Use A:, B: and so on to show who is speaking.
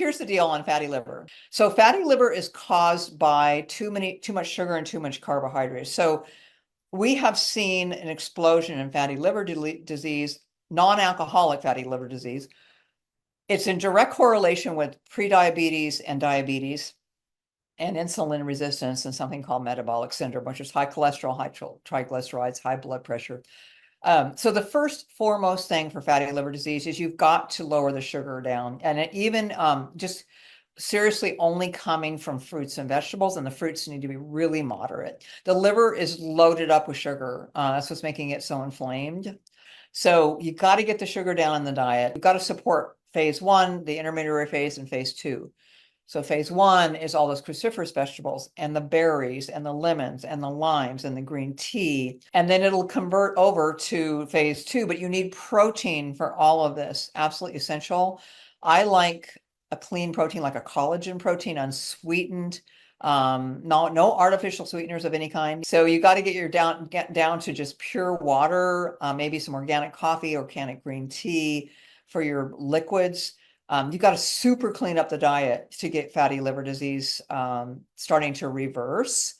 A: Here's the deal on fatty liver. So fatty liver is caused by too much sugar and too much carbohydrates. So we have seen an explosion in fatty liver disease, non-alcoholic fatty liver disease. It's in direct correlation with prediabetes and diabetes and insulin resistance and something called metabolic syndrome, which is high cholesterol, high triglycerides, high blood pressure. So the first foremost thing for fatty liver disease is you've got to lower the sugar down. And even just seriously only coming from fruits and vegetables, and the fruits need to be really moderate. The liver is loaded up with sugar. That's what's making it so inflamed. So you've got to get the sugar down in the diet. You've got to support phase 1, the intermediary phase, and phase 2. So phase 1 is all those cruciferous vegetables and the berries and the lemons and the limes and the green tea. And then it'll convert over to phase 2, but you need protein for all of this. Absolutely essential. I like a clean protein, like a collagen protein, unsweetened. No artificial sweeteners of any kind. So you got to get down to just pure water, maybe some organic coffee, organic green tea for your liquids. You got to super clean up the diet to get fatty liver disease starting to reverse.